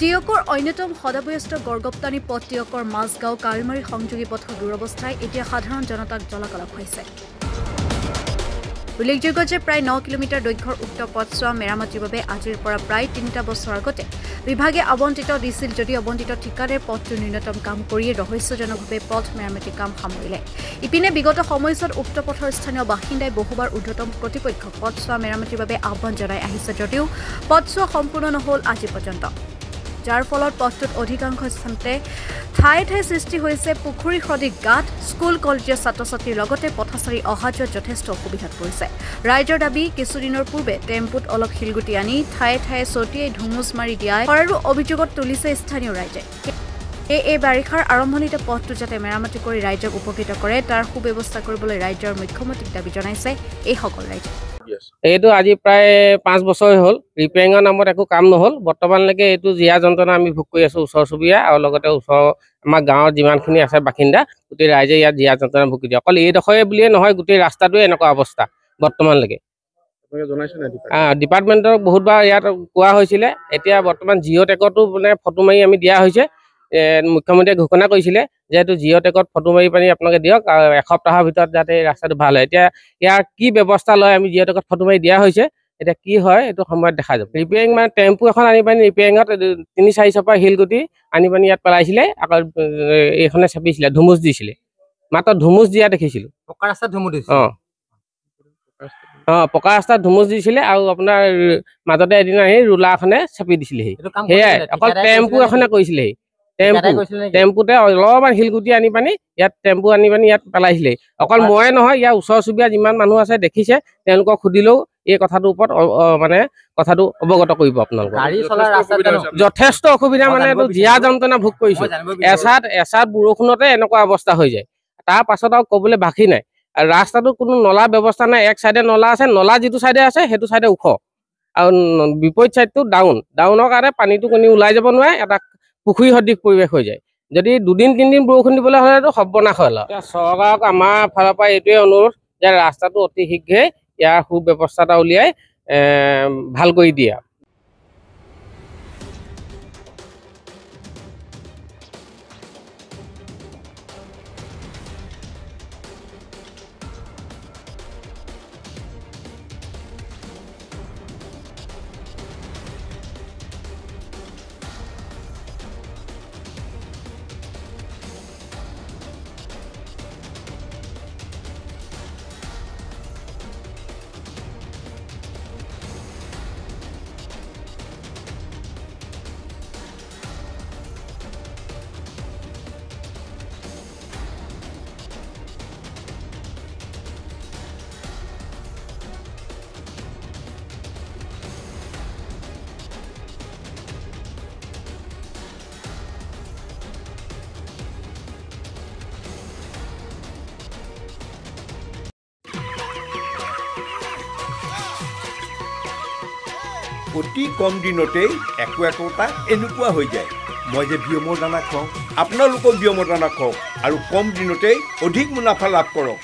টিয়কৰ অন্যতম সদাব্যস্ত গড়গপ্তানি পথ টিয়কৰ মাজগাঁও কালমাৰী সংযোগী পথৰ দুৰৱস্থাই এতিয়া সাধাৰণ জনতাক জলাকলা খুৱাইছে। উল্লেখযোগ্য যে প্ৰায় 9 কিলোমিটাৰ দৈৰ্ঘ্যৰ উক্ত পথছোৱা মেৰামতিৰ বাবে আজিৰ পৰা প্ৰায় 3টা বছৰ আগতে বিভাগে আবণ্টিত দিছিল যদি আবণ্টিত ঠিকাদাৰে পথটোৰ ন্যূনতম কাম কৰিয়ে ৰহস্যজনকভাৱে পথ মেৰামতিৰ কাম সামৰিলে। ইপিনে বিগত সময়ছোৱাত উক্ত পথৰ স্থানীয় বাসিন্দাই বহুবাৰ ঊৰ্ধ্বতম কৰ্তৃপক্ষক পথছোৱা মেৰামতিৰ বাবে আহ্বান জনাই আহিছে যদিও পথছোৱা সম্পূৰ্ণ নহ'ল আজি পৰ্যন্ত। যাৰ ফলত পথটোত অধিকাংশ স্থানতে ঠায়ে ঠায়ে সৃষ্টি হৈছে পুখুৰী সদৃশ গাঁত। স্কুল কলেজীয়া ছাত্ৰ ছাত্ৰীৰ লগতে পথচাৰী অহা যোৱাত যথেষ্ট অসুবিধাত পৰিছে। ৰাইজৰ দাবী কিছুদিনৰ পূৰ্বে টেম্পুত অলপ শিলগুটি আনি ঠায়ে ঠায়ে ছটিয়াই ধুমুচ মাৰি দিয়াৰ অভিযোগত তুলিছে স্থানীয় ৰাইজে। এই বাৰিষাৰ আৰম্ভণিতে পথটো যাতে মেৰামতি কৰি ৰাইজক উপকৃত কৰে তাৰ সুব্যৱস্থা কৰিবলৈ ৰাজ্যৰ মুখ্যমন্ত্ৰীক দাবী জনাইছে এইসকল ৰাইজে। এইটো আজি প্ৰায় 5 বছৰ হ'ল ৰিপেয়াৰিঙৰ নামত একো কাম নহ'ল। বৰ্তমানলৈকে এইটো জীয়া যন্ত্ৰণা আমি ভোগ কৰি আছোঁ ওচৰ চুবুৰীয়া আৰু লগতে ওচৰ আমাৰ গাঁৱৰ যিমানখিনি আছে বাসিন্দা গোটেই ৰাইজে ইয়াত জীয়া যন্ত্ৰণা ভোগ কৰি দিয়ে। অকল এইডোখৰে বুলিয়ে নহয় গোটেই ৰাস্তাটোৱে এনেকুৱা অৱস্থা বৰ্তমানলৈকে। ডিপাৰ্টমেণ্টক বহুতবাৰ ইয়াত কোৱা হৈছিলে। এতিয়া বৰ্তমান জিঅ' টেকতো মানে ফটো মাৰি আমি দিয়া হৈছে। মুখ্যমন্ত্ৰীয়ে ঘোষণা কৰিছিলে যিহেতু জিঅ' টেকত ফটো মাৰি পানি আপোনালোকে দিয়ক আৰু এসপ্তাহৰ ভিতৰত যাতে এই ৰাস্তাটো ভাল হয়। এতিয়া ইয়াৰ কি ব্যৱস্থা লয় আমি জিঅ' টেকত ফটো মাৰি দিয়া হৈছে। এতিয়া কি হয় এইটো সময়ত দেখা যাব। ৰিপেয়াৰিং মানে টেম্পু এখন আনি পানি ৰিপেয়াৰিঙত 3-4 চপা শিলগুটি আনি পানি ইয়াত পেলাইছিলে। আকৌ এইখনে চেপিছিলে ধুমুচ দিছিলে। মাত্ৰ ধুমুচ দিয়া দেখিছিলোঁ। পকা ৰাস্তাত ধুমুচ দিছে। পকা ৰাস্তাত ধুমুচ দিছিলে আৰু আপোনাৰ মাজতে এদিন আহি ৰুলাৰখনে চেপি দিছিলেহি। সেয়াই অকল টেম্পু এখনে কৰিছিলেহি। টেম্পুতে অলপমান শিলগুটি আনি পানি ইয়াত টেম্পু আনি পানি ইয়াত পেলাইছিলে। অকল ময়ে নহয় ইয়াৰ ওচৰ চুবুৰীয়া যিমান মানুহ আছে দেখিছে তেওঁলোকক সুধিলেও এই কথাটোৰ ওপৰত মানে কথাটো অৱগত কৰিব আপোনালোকক। যথেষ্ট অসুবিধা মানে এইটো জীয়া যন্ত্ৰণা ভোগ কৰিছোঁ। এচাত বৰষুণতে এনেকুৱা অৱস্থা হৈ যায়। তাৰ পাছত আৰু ক'বলৈ বাকী নাই। ৰাস্তাটো কোনো নলা ব্যৱস্থা নাই। এক চাইডে নলা আছে, নলা যিটো চাইডে আছে সেইটো চাইডে ওখ আৰু বিপৰীত চাইডটো ডাউনৰ কাৰণে পানীটো কোনো ওলাই যাব নোৱাৰে। এটা পুখুৰী সদৃশ পৰিৱেশ হৈ যায়। যদি 2-3 বৰষুণ দিবলৈ হ'লেতো সৰ্বনাশ হ'ল। এতিয়া চৰকাৰক আমাৰ ফালৰ পৰা এইটোৱে অনুৰোধ যে ৰাস্তাটো অতি শীঘ্ৰে ইয়াৰ সুব্যৱস্থা এটা উলিয়াই ভাল কৰি দিয়ে। অতি কম দিনতেই একোটা এনেকুৱা হৈ যায়। মই যে বিয়মৰ দানা খুৱাওঁ, আপোনালোকেও বিয়মৰ দানা খুৱাওক আৰু কম দিনতেই অধিক মুনাফা লাভ কৰক।